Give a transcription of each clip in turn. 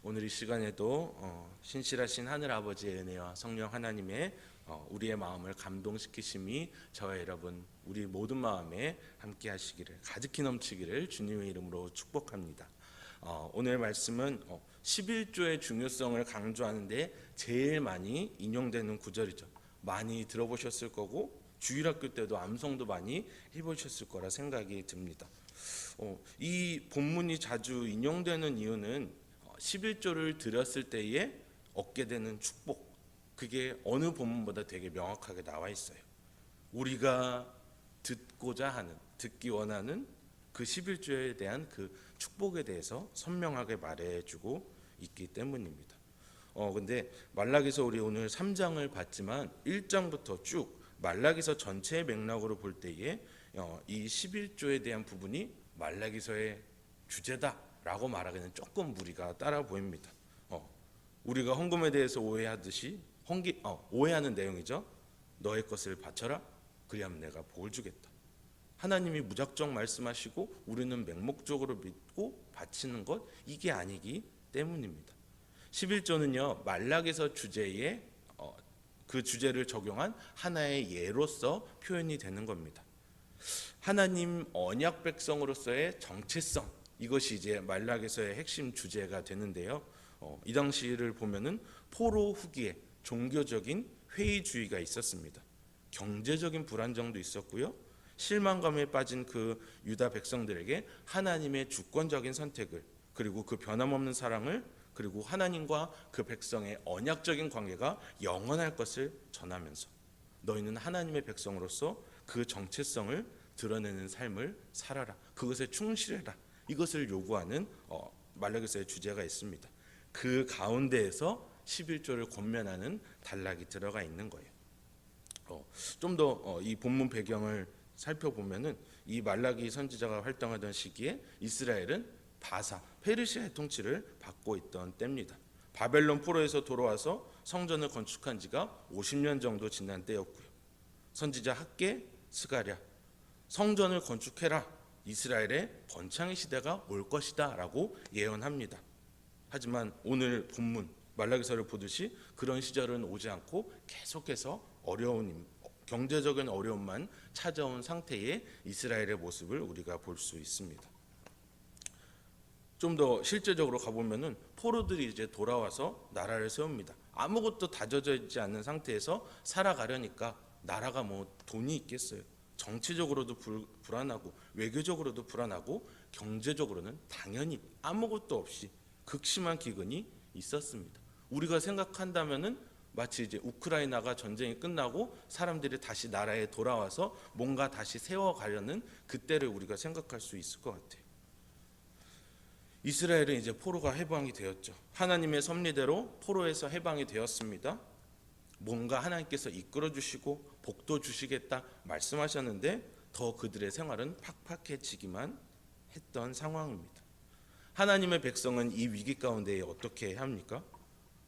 오늘 이 시간에도 신실하신 하늘 아버지의 은혜와 성령 하나님의 우리의 마음을 감동시키심이 저와 여러분 우리 모든 마음에 함께 하시기를 가득히 넘치기를 주님의 이름으로 축복합니다. 오늘 말씀은 11조의 중요성을 강조하는데 제일 많이 인용되는 구절이죠. 많이 들어보셨을 거고 주일학교 때도 암송도 많이 해보셨을 거라 생각이 듭니다. 이 본문이 자주 인용되는 이유는 11조를 드렸을 때에 얻게 되는 축복, 그게 어느 본문보다 되게 명확하게 나와 있어요. 우리가 듣기 원하는 그 11조에 대한 그 축복에 대해서 선명하게 말해주고 있기 때문입니다. 근데 말라기서 우리 오늘 3장을 봤지만 1장부터 쭉 말라기서 전체의 맥락으로 볼 때에 이 11조에 대한 부분이 말라기서의 주제다라고 말하기는 조금 무리가 따라 보입니다. 우리가 헌금에 대해서 오해하듯이 오해하는 내용이죠. 너의 것을 바쳐라, 그리하면 내가 복을 주겠다. 하나님이 무작정 말씀하시고 우리는 맹목적으로 믿고 바치는 것, 이게 아니기 때문입니다. 11조는요 말라기서 주제에 그 주제를 적용한 하나의 예로서 표현이 되는 겁니다. 하나님 언약 백성으로서의 정체성, 이것이 이제 말라기서의 핵심 주제가 되는데요. 이 당시를 보면은 포로 후기에 종교적인 회의주의가 있었습니다. 경제적인 불안정도 있었고요. 실망감에 빠진 그 유다 백성들에게 하나님의 주권적인 선택을, 그리고 그 변함없는 사랑을, 그리고 하나님과 그 백성의 언약적인 관계가 영원할 것을 전하면서 너희는 하나님의 백성으로서 그 정체성을 드러내는 삶을 살아라, 그것에 충실해라, 이것을 요구하는 말라기서의 주제가 있습니다. 그 가운데에서 11조를 권면하는 단락이 들어가 있는 거예요. 좀 더 이 본문 배경을 살펴보면은 이 말라기 선지자가 활동하던 시기에 이스라엘은 페르시아의 통치를 받고 있던 때입니다. 바벨론 포로에서 돌아와서 성전을 건축한 지가 50년 정도 지난 때였고요. 선지자 학개, 스가랴, 성전을 건축해라, 이스라엘의 번창의 시대가 올 것이다 라고 예언합니다. 하지만 오늘 본문 말라기서를 보듯이 그런 시절은 오지 않고 계속해서 경제적인 어려움만 찾아온 상태의 이스라엘의 모습을 우리가 볼 수 있습니다. 좀 더 실제적으로 가보면은 포로들이 이제 돌아와서 나라를 세웁니다. 아무것도 다져져 있지 않는 상태에서 살아가려니까 나라가 뭐 돈이 있겠어요. 정치적으로도 불안하고 외교적으로도 불안하고 경제적으로는 당연히 아무것도 없이 극심한 기근이 있었습니다. 우리가 생각한다면은 마치 이제 우크라이나가 전쟁이 끝나고 사람들이 다시 나라에 돌아와서 뭔가 다시 세워가려는 그때를 우리가 생각할 수 있을 것 같아요. 이스라엘은 이제 포로가 해방이 되었죠. 하나님의 섭리대로 포로에서 해방이 되었습니다. 뭔가 하나님께서 이끌어 주시고 복도 주시겠다 말씀하셨는데 더 그들의 생활은 팍팍해지기만 했던 상황입니다. 하나님의 백성은 이 위기 가운데 어떻게 해야 합니까?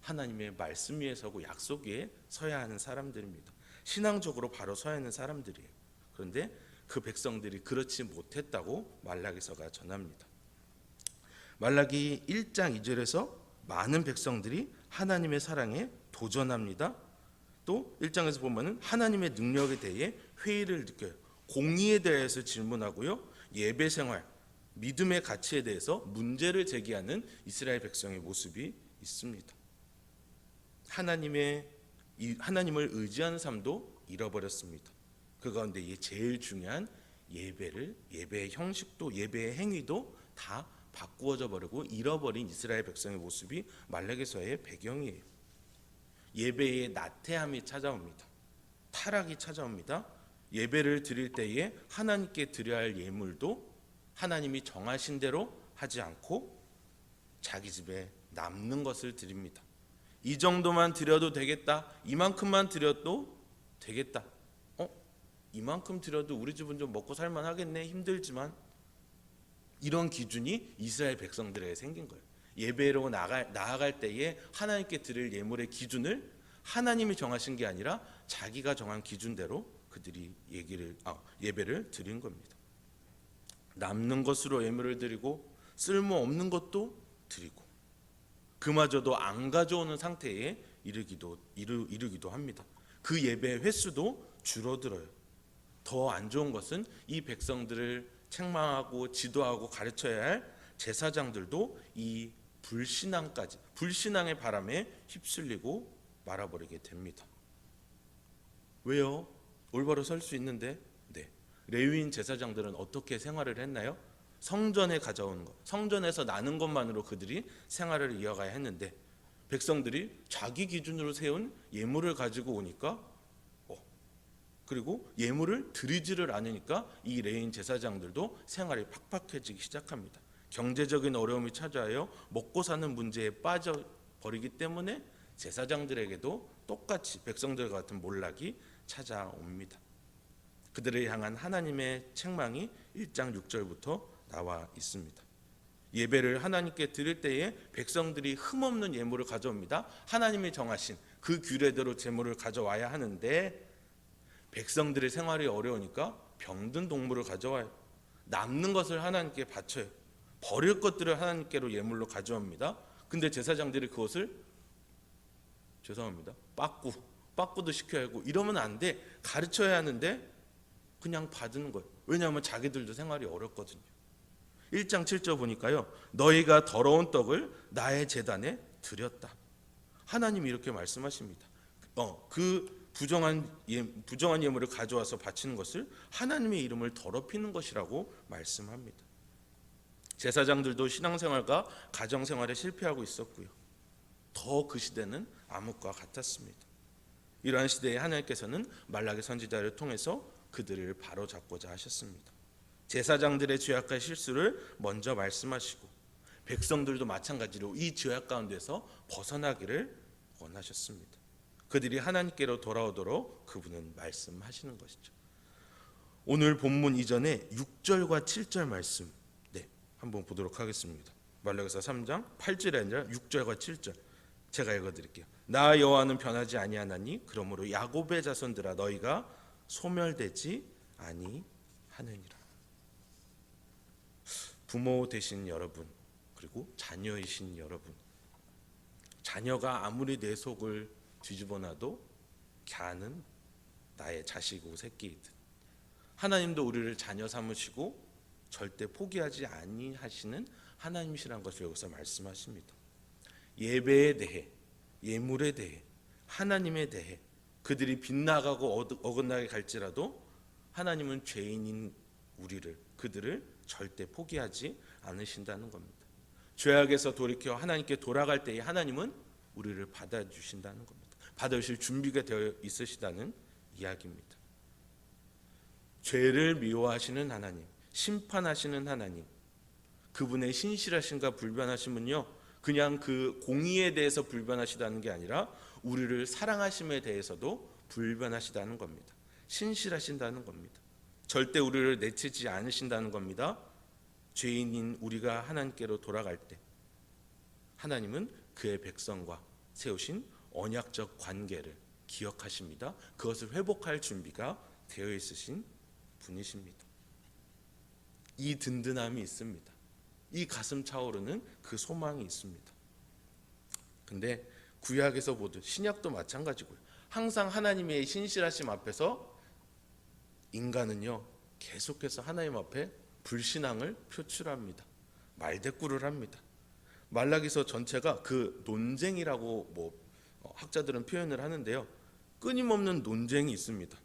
하나님의 말씀 위에 서고 약속 위에 서야 하는 사람들입니다. 신앙적으로 바로 서야 하는 사람들이에요. 그런데 그 백성들이 그렇지 못했다고 말라기서가 전합니다. 말라기 1장 2절에서 많은 백성들이 하나님의 사랑에 도전합니다. 또 1장에서 보면은 하나님의 능력에 대해 회의를 느껴요. 공의에 대해서 질문하고요. 예배 생활, 믿음의 가치에 대해서 문제를 제기하는 이스라엘 백성의 모습이 있습니다. 하나님을 의지하는 삶도 잃어버렸습니다. 그 가운데 제일 중요한 예배의 형식도 예배의 행위도 다 바꾸어져 버리고 잃어버린 이스라엘 백성의 모습이 말라기서의 배경이에요. 예배의 나태함이 찾아옵니다. 타락이 찾아옵니다. 예배를 드릴 때에 하나님께 드려야 할 예물도 하나님이 정하신 대로 하지 않고 자기 집에 남는 것을 드립니다. 이 정도만 드려도 되겠다, 이만큼만 드려도 되겠다, 이만큼 드려도 우리 집은 좀 먹고 살만 하겠네, 힘들지만, 이런 기준이 이스라엘 백성들에게 생긴 거예요. 예배로 나아갈 때에 하나님께 드릴 예물의 기준을 하나님이 정하신 게 아니라 자기가 정한 기준대로 그들이 예배를 드린 겁니다. 남는 것으로 예물을 드리고 쓸모없는 것도 드리고, 그마저도 안 가져오는 상태에 이르기도 합니다. 그 예배 횟수도 줄어들어요. 더 안 좋은 것은 이 백성들을 책망하고 지도하고 가르쳐야 할 제사장들도 이 불신앙의 바람에 휩쓸리고 말아버리게 됩니다. 왜요? 올바로 설 수 있는데. 네. 레위인 제사장들은 어떻게 생활을 했나요? 성전에 가져오는 것, 성전에서 나는 것만으로 그들이 생활을 이어가야 했는데, 백성들이 자기 기준으로 세운 예물을 가지고 오니까 그리고 예물을 드리지를 않으니까 이 레위인 제사장들도 생활이 팍팍해지기 시작합니다. 경제적인 어려움이 찾아와요. 먹고 사는 문제에 빠져버리기 때문에 제사장들에게도 똑같이 백성들 같은 몰락이 찾아옵니다. 그들을 향한 하나님의 책망이 1장 6절부터 나와 있습니다. 예배를 하나님께 드릴 때에 백성들이 흠없는 예물을 가져옵니다. 하나님이 정하신 그 규례대로 제물을 가져와야 하는데, 백성들의 생활이 어려우니까 병든 동물을 가져와요. 남는 것을 하나님께 바쳐요. 버릴 것들을 하나님께로 예물로 가져옵니다. 근데 제사장들이 그것을 죄송합니다. 빠꾸도 시켜야 하고 이러면 안 돼. 가르쳐야 하는데 그냥 받는 거예요. 왜냐하면 자기들도 생활이 어렵거든요. 1장 7절 보니까요. 너희가 더러운 떡을 나의 제단에 드렸다. 하나님이 이렇게 말씀하십니다. 그 부정한 예물을 가져와서 바치는 것을 하나님의 이름을 더럽히는 것이라고 말씀합니다. 제사장들도 신앙생활과 가정생활에 실패하고 있었고요. 더 그 시대는 암흑과 같았습니다. 이러한 시대에 하나님께서는 말라기 선지자를 통해서 그들을 바로잡고자 하셨습니다. 제사장들의 죄악과 실수를 먼저 말씀하시고 백성들도 마찬가지로 이 죄악 가운데서 벗어나기를 원하셨습니다. 그들이 하나님께로 돌아오도록 그분은 말씀하시는 것이죠. 오늘 본문 이전에 6절과 7절 말씀 한번 보도록 하겠습니다. 말라기서 3장 8절이 아니라 6절과 7절 제가 읽어드릴게요. 나 여호와는 변하지 아니하나니 그러므로 야곱의 자손들아 너희가 소멸되지 아니하느니라. 부모 되신 여러분, 그리고 자녀이신 여러분, 자녀가 아무리 내 속을 뒤집어놔도 걔는 나의 자식이고 새끼이듯 하나님도 우리를 자녀 삼으시고 절대 포기하지 아니하시는 하나님이시라는 것을 여기서 말씀하십니다. 예배에 대해, 예물에 대해, 하나님에 대해 그들이 빗나가고 어긋나게 갈지라도 하나님은 죄인인 그들을 절대 포기하지 않으신다는 겁니다. 죄악에서 돌이켜 하나님께 돌아갈 때에 하나님은 우리를 받아주신다는 겁니다. 받아주실 준비가 되어 있으시다는 이야기입니다. 죄를 미워하시는 하나님, 심판하시는 하나님, 그분의 신실하심과 불변하심은요 그냥 그 공의에 대해서 불변하시다는 게 아니라 우리를 사랑하심에 대해서도 불변하시다는 겁니다. 신실하신다는 겁니다. 절대 우리를 내치지 않으신다는 겁니다. 죄인인 우리가 하나님께로 돌아갈 때 하나님은 그의 백성과 세우신 언약적 관계를 기억하십니다. 그것을 회복할 준비가 되어 있으신 분이십니다. 이 든든함이 있습니다. 이 가슴 차오르는 그 소망이 있습니다. 근데 구약에서 보듯 신약도 마찬가지고요. 항상 하나님의 신실하심 앞에서 인간은요 계속해서 하나님 앞에 불신앙을 표출합니다. 말대꾸를 합니다. 말라기서 전체가 그 논쟁이라고 학자들은 표현을 하는데요. 끊임없는 논쟁이 있습니다.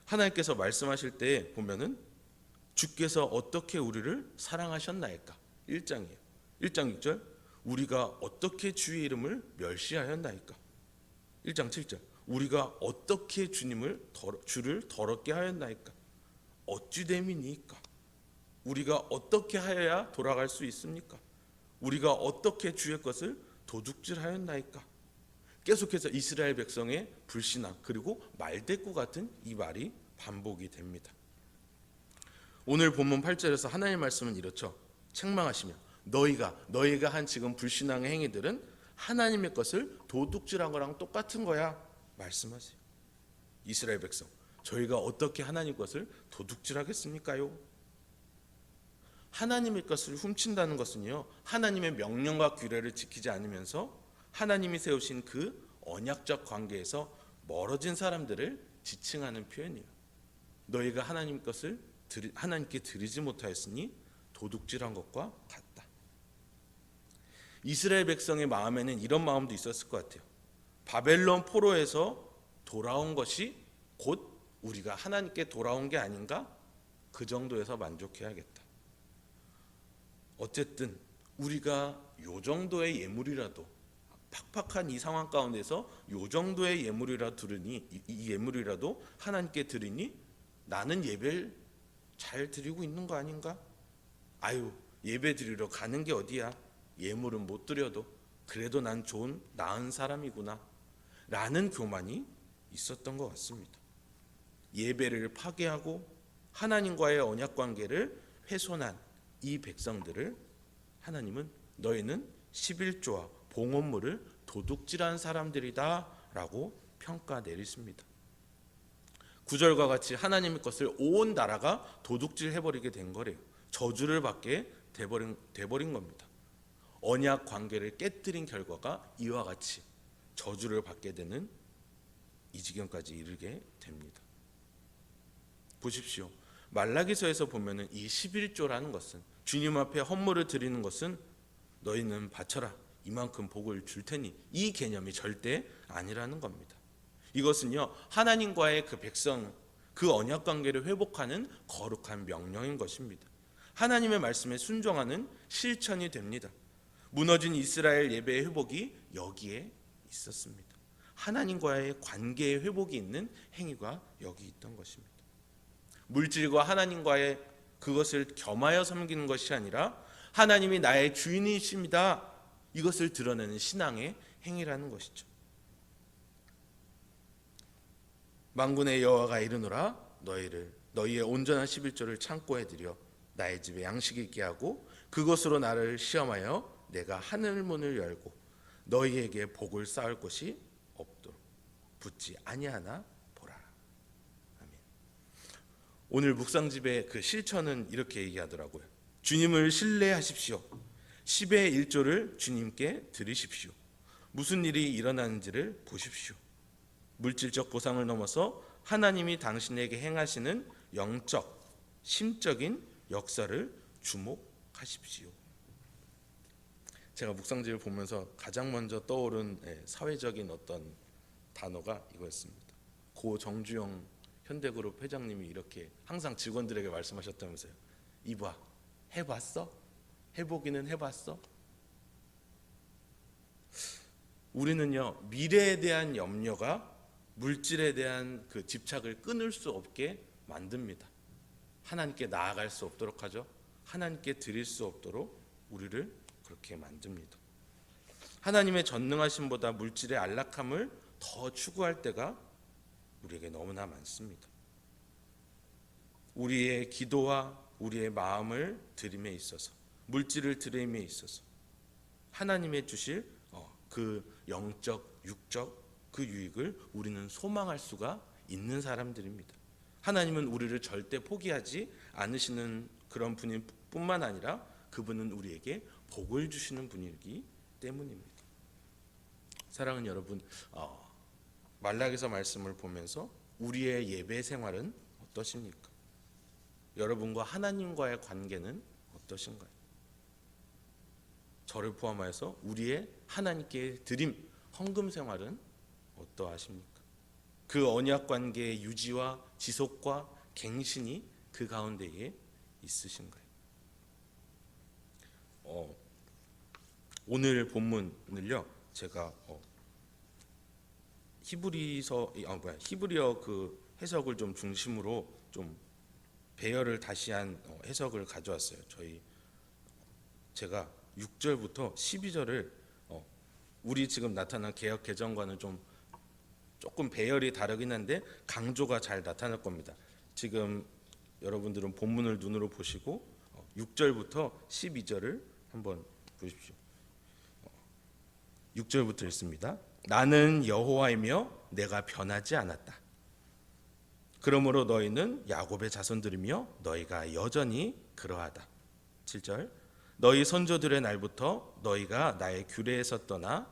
하나님께서 말씀하실 때 보면은 주께서 어떻게 우리를 사랑하셨나이까? 1장이에요. 1장 6절 우리가 어떻게 주의 이름을 멸시하였나이까? 1장 7절 우리가 어떻게 주를 더럽게 하였나이까? 어찌 됨이니까? 우리가 어떻게 하여야 돌아갈 수 있습니까? 우리가 어떻게 주의 것을 도둑질하였나이까? 계속해서 이스라엘 백성의 불신앙 그리고 말대꾸 같은 이 말이 반복이 됩니다. 오늘 본문 8절에서 하나님의 말씀은 이렇죠. 책망하시며 너희가 한 지금 불신앙의 행위들은 하나님의 것을 도둑질한 거랑 똑같은 거야 말씀하세요. 이스라엘 백성 저희가 어떻게 하나님 것을 도둑질하겠습니까요? 하나님의 것을 훔친다는 것은요, 하나님의 명령과 규례를 지키지 않으면서 하나님이 세우신 그 언약적 관계에서 멀어진 사람들을 지칭하는 표현이에요. 너희가 하나님 것을 하나님께 드리지 못하였으니 도둑질한 것과 같다. 이스라엘 백성의 마음에는 이런 마음도 있었을 것 같아요. 바벨론 포로에서 돌아온 것이 곧 우리가 하나님께 돌아온 게 아닌가? 그 정도에서 만족해야겠다. 어쨌든 우리가 요 정도의 예물이라도, 팍팍한 이 상황 가운데서 요 정도의 예물이라도 드리니, 이 예물이라도 하나님께 드리니 나는 예배를 잘 드리고 있는 거 아닌가? 아유, 예배 드리러 가는 게 어디야? 예물은 못 드려도 그래도 난 좋은 나은 사람이구나 라는 교만이 있었던 것 같습니다. 예배를 파괴하고 하나님과의 언약 관계를 훼손한 이 백성들을 하나님은 너희는 11조와 봉헌물을 도둑질한 사람들이다 라고 평가 내리십니다. 9절과 같이 하나님의 것을 온 나라가 도둑질 해버리게 된 거래요. 저주를 받게 돼버린 겁니다. 언약 관계를 깨뜨린 결과가 이와 같이 저주를 받게 되는 이 지경까지 이르게 됩니다. 보십시오. 말라기서에서 보면은 이 11조라는 것은, 주님 앞에 헌물을 드리는 것은 너희는 바쳐라, 이만큼 복을 줄 테니, 이 개념이 절대 아니라는 겁니다. 이것은요, 하나님과의 그 백성, 그 언약 관계를 회복하는 거룩한 명령인 것입니다. 하나님의 말씀에 순종하는 실천이 됩니다. 무너진 이스라엘 예배의 회복이 여기에 있었습니다. 하나님과의 관계의 회복이 있는 행위가 여기 있던 것입니다. 물질과 하나님과의 그것을 겸하여 섬기는 것이 아니라 하나님이 나의 주인이십니다, 이것을 드러내는 신앙의 행위라는 것이죠. 만군의 여호와가 이르노라, 너희의 온전한 11조를 창고에 들여 나의 집에 양식이 있게 하고 그것으로 나를 시험하여 내가 하늘 문을 열고 너희에게 복을 쌓을 곳이 없도록 붙지 아니하나 보라. 아멘. 오늘 묵상집의 그 실천은 이렇게 얘기하더라고요. 주님을 신뢰하십시오. 10의 1조를 주님께 드리십시오. 무슨 일이 일어나는지를 보십시오. 물질적 보상을 넘어서 하나님이 당신에게 행하시는 영적, 심적인 역사를 주목하십시오. 제가 묵상집을 보면서 가장 먼저 떠오른 사회적인 어떤 단어가 이거였습니다. 고 정주영 현대그룹 회장님이 이렇게 항상 직원들에게 말씀하셨다면서요. 이봐, 해봤어? 해보기는 해봤어? 우리는요, 미래에 대한 염려가 물질에 대한 그 집착을 끊을 수 없게 만듭니다. 하나님께 나아갈 수 없도록 하죠. 하나님께 드릴 수 없도록 우리를 그렇게 만듭니다. 하나님의 전능하심보다 물질의 안락함을 더 추구할 때가 우리에게 너무나 많습니다. 우리의 기도와 우리의 마음을 드림에 있어서, 물질을 드림에 있어서 하나님의 주실 그 영적, 육적 그 유익을 우리는 소망할 수가 있는 사람들입니다. 하나님은 우리를 절대 포기하지 않으시는 그런 분일 뿐만 아니라 그분은 우리에게 복을 주시는 분이기 때문입니다. 사랑하는 여러분, 말라기서 말씀을 보면서 우리의 예배 생활은 어떠십니까? 여러분과 하나님과의 관계는 어떠신가요? 저를 포함하여서 우리의 하나님께 드림, 헌금 생활은 어떠하십니까? 그 언약 관계의 유지와 지속과 갱신이 그 가운데에 있으신가요? 오늘 본문을요, 제가 히브리어 그 해석을 좀 중심으로 좀 배열을 다시 한 해석을 가져왔어요. 제가 6절부터 12절을 우리 지금 나타난 개역 개정과는 조금 배열이 다르긴 한데 강조가 잘 나타날 겁니다. 지금 여러분들은 본문을 눈으로 보시고 6절부터 12절을 한번 보십시오. 6절부터 읽습니다. 나는 여호와이며 내가 변하지 않았다. 그러므로 너희는 야곱의 자손들이며 너희가 여전히 그러하다. 7절 너희 선조들의 날부터 너희가 나의 규례에서 떠나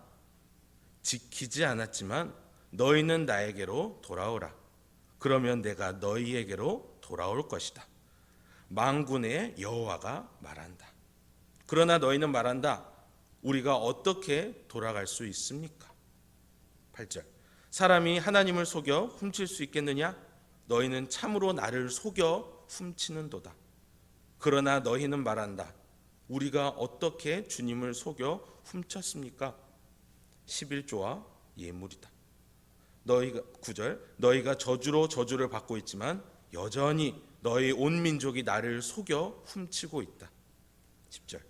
지키지 않았지만 너희는 나에게로 돌아오라. 그러면 내가 너희에게로 돌아올 것이다. 만군의 여호와가 말한다. 그러나 너희는 말한다. 우리가 어떻게 돌아갈 수 있습니까? 8절 사람이 하나님을 속여 훔칠 수 있겠느냐? 너희는 참으로 나를 속여 훔치는도다. 그러나 너희는 말한다. 우리가 어떻게 주님을 속여 훔쳤습니까? 11조와 예물이다. 너희가 9절 너희가 저주로 저주를 받고 있지만 여전히 너희 온 민족이 나를 속여 훔치고 있다. 10절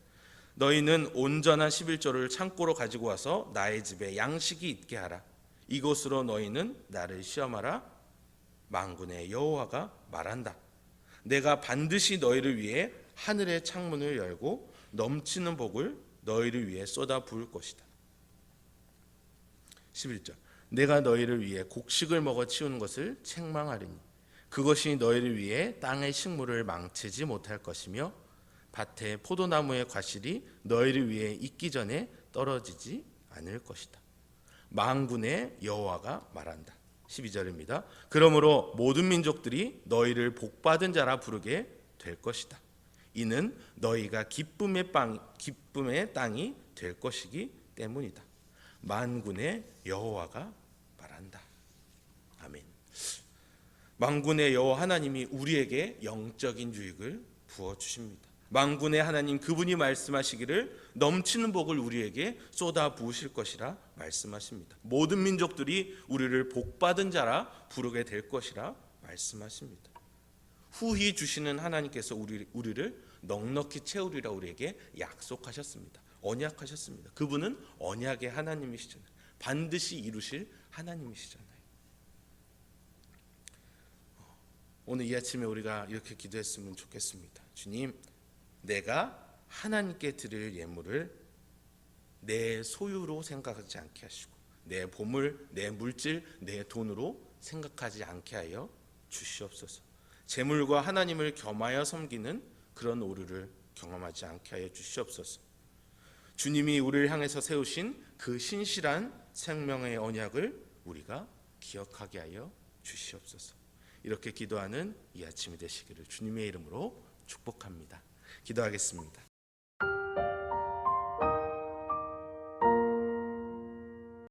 너희는 온전한 11조를 창고로 가지고 와서 나의 집에 양식이 있게 하라. 이곳으로 너희는 나를 시험하라. 만군의 여호와가 말한다. 내가 반드시 너희를 위해 하늘의 창문을 열고 넘치는 복을 너희를 위해 쏟아 부을 것이다. 11절 내가 너희를 위해 곡식을 먹어 치우는 것을 책망하리니 그것이 너희를 위해 땅의 식물을 망치지 못할 것이며 밭의 포도나무의 과실이 너희를 위해 익기 전에 떨어지지 않을 것이다. 만군의 여호와가 말한다. 12절입니다. 그러므로 모든 민족들이 너희를 복받은 자라 부르게 될 것이다. 이는 너희가 기쁨의 땅이 될 것이기 때문이다. 만군의 여호와가 말한다. 아멘. 만군의 여호와 하나님이 우리에게 영적인 유익을 부어 주십니다. 만군의 하나님 그분이 말씀하시기를 넘치는 복을 우리에게 쏟아 부으실 것이라 말씀하십니다. 모든 민족들이 우리를 복받은 자라 부르게 될 것이라 말씀하십니다. 후히 주시는 하나님께서 우리를 넉넉히 채우리라 우리에게 약속하셨습니다. 언약하셨습니다. 그분은 언약의 하나님이시잖아요. 반드시 이루실 하나님이시잖아요. 오늘 이 아침에 우리가 이렇게 기도했으면 좋겠습니다. 주님, 내가 하나님께 드릴 예물을 내 소유로 생각하지 않게 하시고 내 보물, 내 물질, 내 돈으로 생각하지 않게 하여 주시옵소서. 재물과 하나님을 겸하여 섬기는 그런 오류를 경험하지 않게 하여 주시옵소서. 주님이 우리를 향해서 세우신 그 신실한 생명의 언약을 우리가 기억하게 하여 주시옵소서. 이렇게 기도하는 이 아침이 되시기를 주님의 이름으로 축복합니다. 기도하겠습니다.